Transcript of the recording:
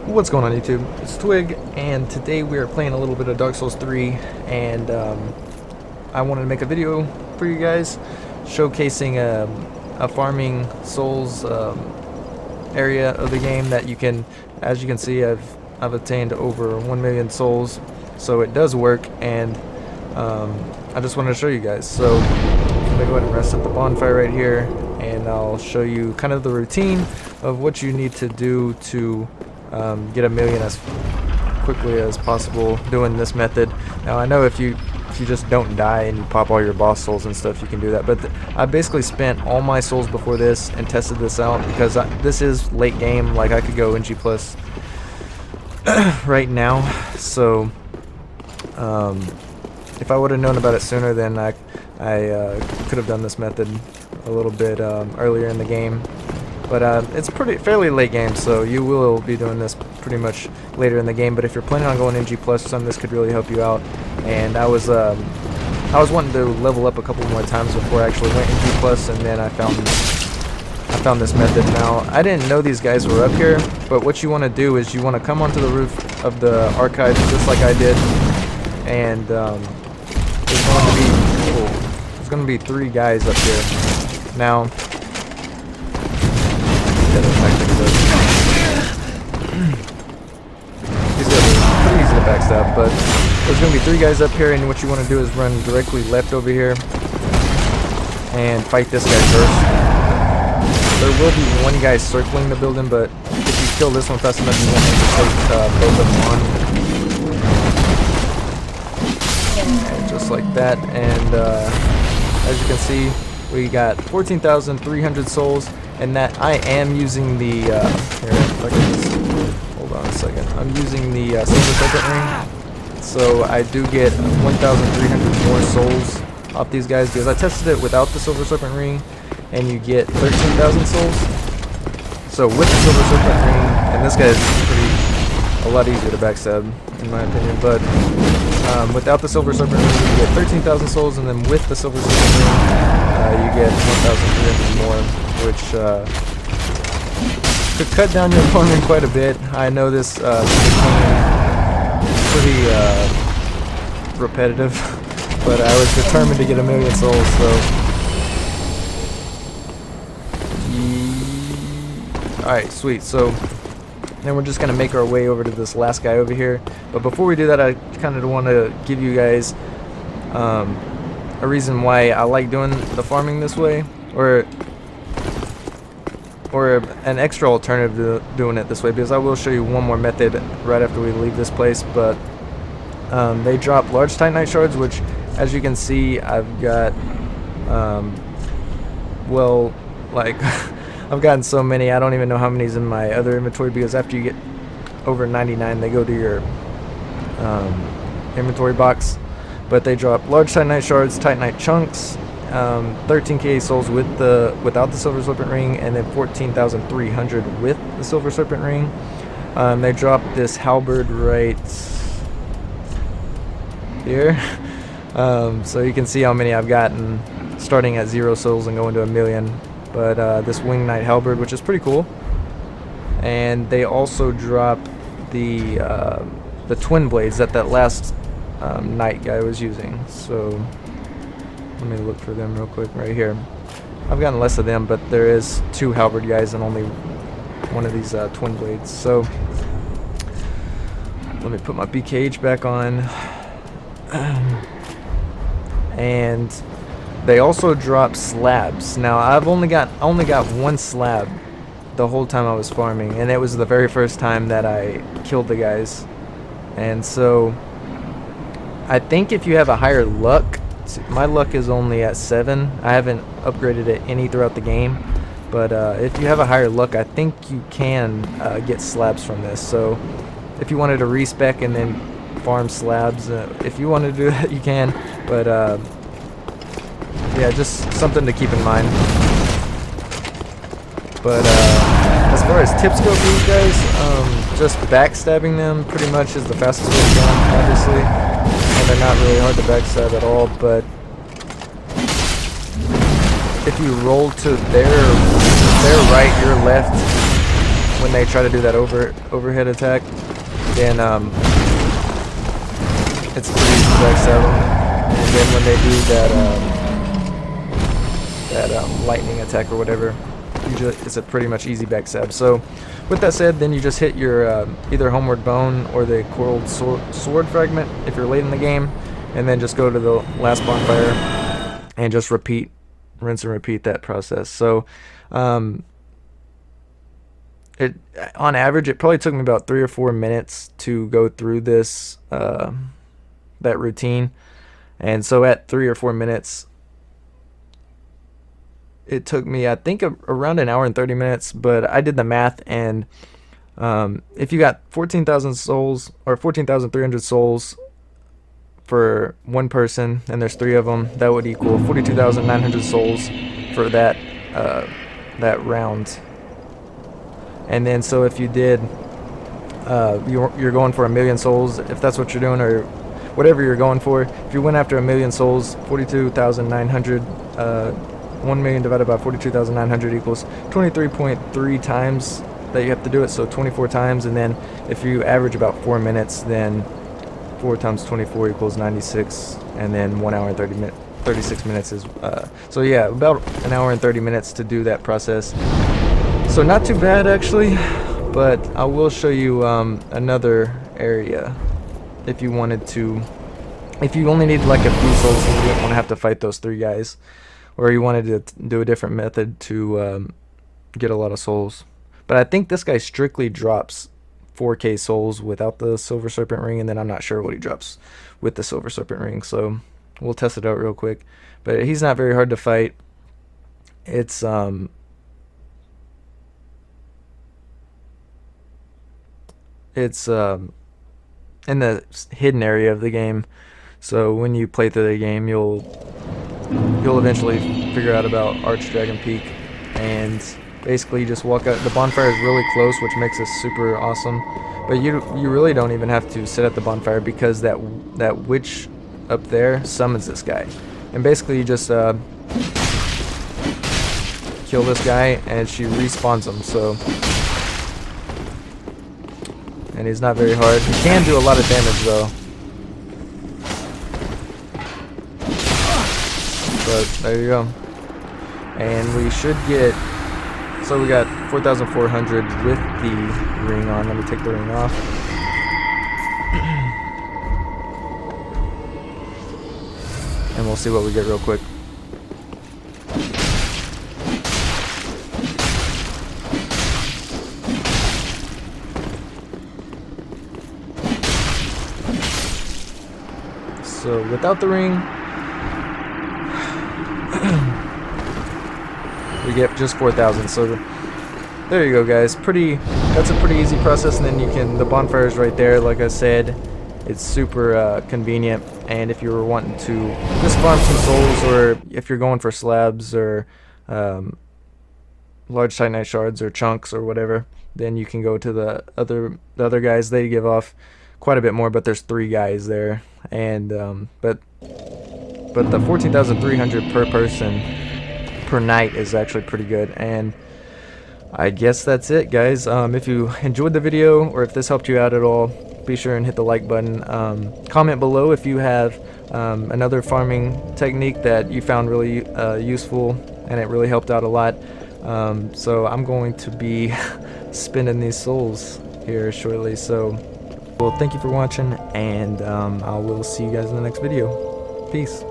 What's going on YouTube? It's Twig, and today we are playing a little bit of Dark Souls 3, and I wanted to make a video for you guys showcasing a farming souls area of the game that you can, as you can see, I've attained over 1 million souls, so it does work, and I just wanted to show you guys. So I'm going to go ahead and rest at the bonfire right here, and I'll show you kind of the routine of what you need to do to get 1 million as quickly as possible doing this method. Now I know if you just don't die and you pop all your boss souls and stuff, you can do that, but I basically spent all my souls before this and tested this out because this is late game. Like, I could go NG plus right now, so if I would have known about it sooner, then I could have done this method a little bit earlier in the game. But it's fairly late game, so you will be doing this pretty much later in the game. But if you're planning on going NG plus or something, this could really help you out. And I was wanting to level up a couple more times before I actually went NG plus, and then I found this method. Now I didn't know these guys were up here, but what you want to do is you want to come onto the roof of the archive just like I did, and there's going to be 3 guys up here. Now. These guys are pretty easy to backstab, but there's going to be 3 guys up here, and what you want to do is run directly left over here and fight this guy first. There will be 1 guy circling the building, but if you kill this one fast enough, you won't have to take both of them on. And just like that, and as you can see, we got 14,300 souls. And that I am using the, here, if I can just, hold on a second, I'm using the Silver Serpent Ring, so I do get 1,300 more souls off these guys, because I tested it without the Silver Serpent Ring, and you get 13,000 souls. So with the Silver Serpent Ring, and this guy is a lot easier to backstab, in my opinion, but without the Silver Serpent Ring, you get 13,000 souls, and then with the Silver Serpent Ring, you get 1,300 more. Which could cut down your farming quite a bit. I know this became pretty repetitive, but I was determined to get 1 million souls, so alright, sweet. So then we're just gonna make our way over to this last guy over here, but before we do that, I kind of want to give you guys a reason why I like doing the farming this way, or an extra alternative to doing it this way, because I will show you one more method right after we leave this place. But they drop large Titanite shards, which, as you can see, I've got well, like I've gotten so many, I don't even know how many's in my other inventory, because after you get over 99 they go to your inventory box. But they drop large Titanite shards, Titanite chunks, 13k souls without the Silver Serpent Ring, and then 14,300 with the Silver Serpent Ring. They drop this halberd right here, so you can see how many I've gotten, starting at 0 souls and going to 1 million. But this Wing Knight halberd, which is pretty cool, and they also drop the twin blades that last knight guy was using. So let me look for them real quick right here. I've gotten less of them, but there is 2 halberd guys and only 1 of these twin blades. So let me put my BKH back on. And they also drop slabs. Now I've only got 1 slab the whole time I was farming, and it was the very first time that I killed the guys. And so I think if you have a higher luck, my luck is only at 7. I haven't upgraded it any throughout the game, but if you have a higher luck, I think you can get slabs from this. So if you wanted to respec and then farm slabs, if you want to do that, you can. But yeah, just something to keep in mind. But as far as tips go for you guys, just backstabbing them pretty much is the fastest way to go, obviously. And they're not really hard to backstab at all, but if you roll to their right, your left, when they try to do that overhead attack, then it's pretty easy to backstab them. And then when they do that lightning attack or whatever, it's a pretty much easy backstab. So with that said, then you just hit your either Homeward Bone or the Coiled Sword Fragment if you're late in the game, and then just go to the last bonfire and just rinse and repeat that process. So on average, it probably took me about 3 or 4 minutes to go through this that routine. And so at 3 or 4 minutes, it took me, I think, around an hour and 30 minutes, but I did the math, and if you got 14,000 souls or 14,300 souls for one person, and there's 3 of them, that would equal 42,900 souls for that round. And then so if you did, you're going for 1,000,000 souls, if that's what you're doing, or whatever you're going for. If you went after 1,000,000 souls, 42,900, 1,000,000 divided by 42,900 equals 23.3 times that you have to do it, so 24 times. And then if you average about 4 minutes, then 4 times 24 equals 96, and then 1 hour and 36 minutes is so yeah, about an hour and 30 minutes to do that process. So not too bad actually, but I will show you another area if you wanted to. If you only needed like a few souls and you didn't want to have to fight those 3 guys, or you wanted to do a different method to get a lot of souls. But I think this guy strictly drops 4k souls without the Silver Serpent Ring, and then I'm not sure what he drops with the Silver Serpent Ring, so we'll test it out real quick. But he's not very hard to fight. It's in the hidden area of the game, so when you play through the game, you'll eventually figure out about Archdragon Peak, and basically you just walk out. The bonfire is really close, which makes this super awesome, but you really don't even have to sit at the bonfire, because that witch up there summons this guy, and basically you just kill this guy and she respawns him. So, and he's not very hard. He can do a lot of damage though. But there you go. And we should get, so we got 4,400 with the ring on. Let me take the ring off. And we'll see what we get real quick. So without the ring, we get just 4,000. So there you go, guys. That's a pretty easy process. And then the bonfire is right there. Like I said, it's super convenient. And if you were wanting to just farm some souls, or if you're going for slabs or large Titanite shards or chunks or whatever, then you can go to the other guys. They give off quite a bit more, but there's 3 guys there, and but the 14,300 per person per night is actually pretty good. And I guess that's it, guys. If you enjoyed the video, or if this helped you out at all, be sure and hit the like button. Comment below if you have another farming technique that you found really useful and it really helped out a lot. So I'm going to be spending these souls here shortly. So, well, thank you for watching, and I will see you guys in the next video. Peace.